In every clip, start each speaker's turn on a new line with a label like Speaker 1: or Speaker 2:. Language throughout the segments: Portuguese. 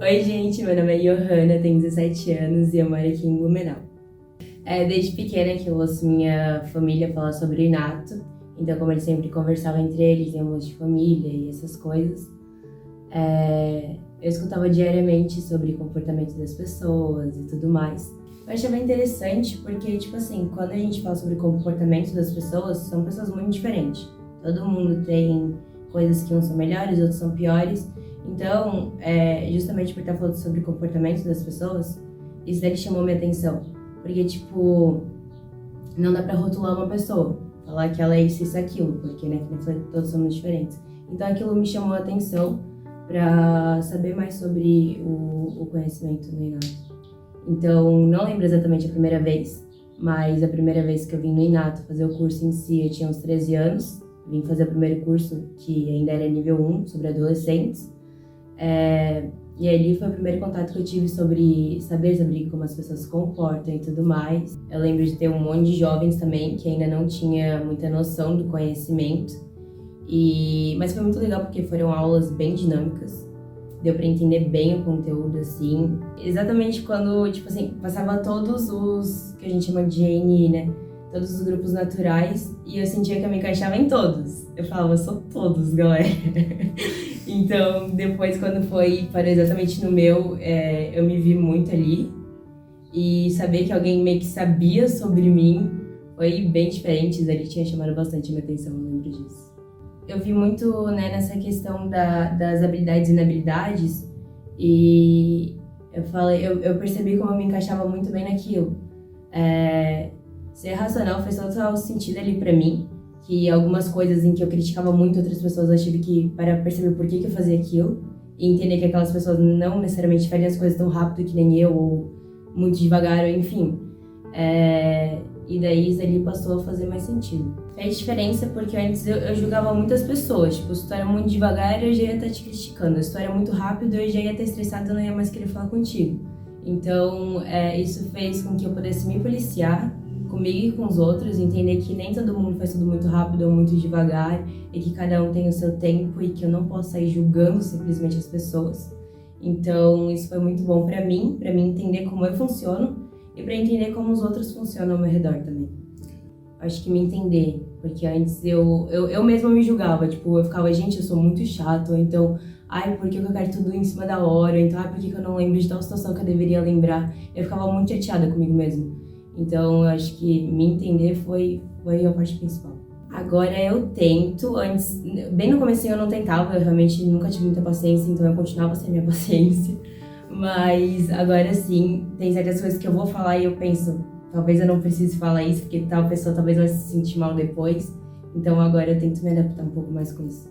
Speaker 1: Oi, gente, meu nome é Johanna, tenho 17 anos e eu moro aqui em Blumenau. Desde pequena que eu ouço minha família falar sobre o Inato, então como eles sempre conversavam entre eles em almoço de família e essas coisas, eu escutava diariamente sobre o comportamento das pessoas e tudo mais. Eu achei bem interessante porque, tipo assim, quando a gente fala sobre o comportamento das pessoas, são pessoas muito diferentes. Todo mundo tem coisas que uns são melhores, outros são piores. Então, justamente por estar falando sobre o comportamento das pessoas, isso daí chamou minha atenção. Porque, tipo, não dá pra rotular uma pessoa, falar que ela é isso, aquilo, porque, né, todos somos diferentes. Então, aquilo me chamou a atenção pra saber mais sobre o conhecimento no Inato. Então, não lembro exatamente a primeira vez, mas a primeira vez que eu vim no Inato fazer o curso em si, eu tinha uns 13 anos. Vim fazer o primeiro curso, que ainda era nível 1, sobre adolescentes. E ali foi o primeiro contato que eu tive sobre saber sobre como as pessoas se comportam e tudo mais. Eu lembro de ter um monte de jovens também que ainda não tinha muita noção do conhecimento. Mas foi muito legal porque foram aulas bem dinâmicas. Deu pra entender bem o conteúdo, assim. Exatamente quando, tipo assim, passava todos os que a gente chama de GNI, né? Todos os grupos naturais, e eu sentia que eu me encaixava em todos. Eu falava, eu sou todos, galera. Então, depois, quando foi para exatamente no meu, eu me vi muito ali. E saber que alguém meio que sabia sobre mim foi bem diferente. Isso ali tinha chamado bastante a minha atenção, eu lembro disso. Eu vi muito, né, nessa questão das habilidades e inabilidades, e eu percebi como eu me encaixava muito bem naquilo. Ser racional fez total sentido ali pra mim, que algumas coisas em que eu criticava muito outras pessoas, eu tive que para perceber por que eu fazia aquilo, e entender que aquelas pessoas não necessariamente fariam as coisas tão rápido que nem eu, ou muito devagar, ou enfim. E daí isso ali passou a fazer mais sentido. Fez diferença porque antes eu julgava muitas pessoas, tipo, se tu era muito devagar eu já ia estar te criticando, se tu era muito rápido eu já ia estar estressado, eu não ia mais querer falar contigo. Então isso fez com que eu pudesse me policiar comigo e com os outros, entender que nem todo mundo faz tudo muito rápido ou muito devagar, e que cada um tem o seu tempo e que eu não posso sair julgando simplesmente as pessoas. Então isso foi muito bom pra mim entender como eu funciono e pra entender como os outros funcionam ao meu redor também. Acho que me entender, porque antes eu mesma me julgava, tipo, eu ficava, gente, eu sou muito chato, ou então, ai, por que eu quero tudo em cima da hora, então, ai, por que eu não lembro de tal situação que eu deveria lembrar? Eu ficava muito chateada comigo mesma. Então, eu acho que me entender foi a parte principal. Agora eu tento, antes, bem no começo eu não tentava, eu realmente nunca tive muita paciência, então eu continuava sem minha paciência. Mas agora sim, tem certas coisas que eu vou falar e eu penso, talvez eu não precise falar isso, porque tal pessoa talvez vai se sentir mal depois. Então agora eu tento me adaptar um pouco mais com isso.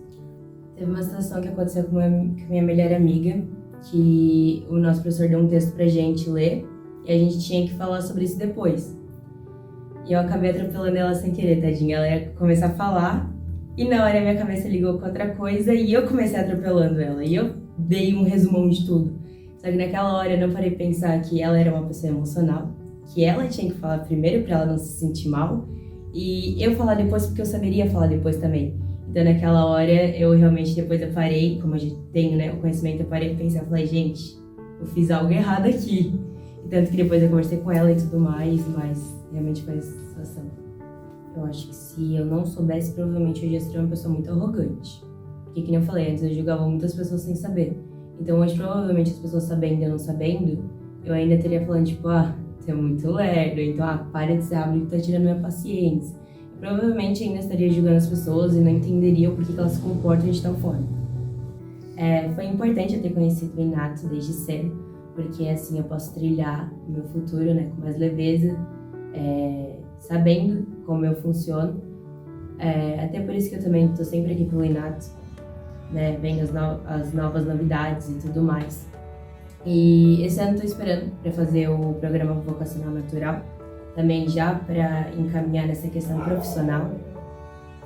Speaker 1: Teve uma situação que aconteceu com a minha melhor amiga, que o nosso professor deu um texto pra gente ler, e a gente tinha que falar sobre isso depois. E eu acabei atropelando ela sem querer, tadinha. Ela ia começar a falar, e na hora minha cabeça ligou com outra coisa, e eu comecei atropelando ela. E eu dei um resumão de tudo. Só que naquela hora eu não parei de pensar que ela era uma pessoa emocional, que ela tinha que falar primeiro pra ela não se sentir mal, e eu falar depois porque eu saberia falar depois também. Então naquela hora eu realmente, depois eu parei, como a gente tem, né, o conhecimento, eu parei de pensar e falei, gente, eu fiz algo errado aqui. E tanto que depois eu conversei com ela e tudo mais, mas realmente foi essa situação. Eu acho que se eu não soubesse, provavelmente eu já seria uma pessoa muito arrogante. Porque, como eu falei antes, eu julgava muitas pessoas sem saber. Então hoje, provavelmente, as pessoas sabendo ou não sabendo, eu ainda teria falando, tipo, você é muito lerdo, então, para de ser rápido que tá tirando minha paciência. Eu provavelmente ainda estaria julgando as pessoas e não entenderia o porquê que elas se comportam de tal forma. Foi importante eu ter conhecido o Inato desde cedo, porque assim eu posso trilhar o meu futuro, né, com mais leveza, sabendo como eu funciono. Até por isso que eu também tô sempre aqui pelo Inato, né, vendo as novas novidades e tudo mais. E esse ano tô esperando para fazer o programa vocacional natural, também já para encaminhar nessa questão profissional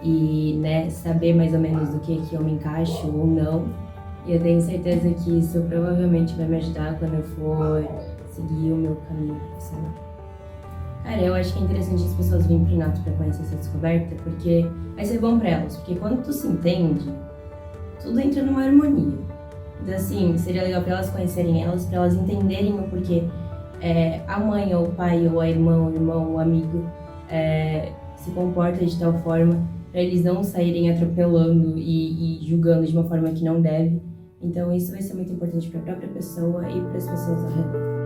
Speaker 1: e, né, saber mais ou menos do que eu me encaixo ou não. E eu tenho certeza que isso provavelmente vai me ajudar quando eu for seguir o meu caminho profissional. Cara, eu acho que é interessante as pessoas virem pro Inato pra conhecer essa descoberta, porque vai ser bom pra elas, porque quando tu se entende, tudo entra numa harmonia. Então, assim, seria legal para elas conhecerem elas, para elas entenderem o porquê a mãe, ou o pai, ou a irmã, ou o irmão, ou o amigo se comporta de tal forma, para eles não saírem atropelando e julgando de uma forma que não deve. Então, isso vai ser muito importante para a própria pessoa e para as pessoas ao redor.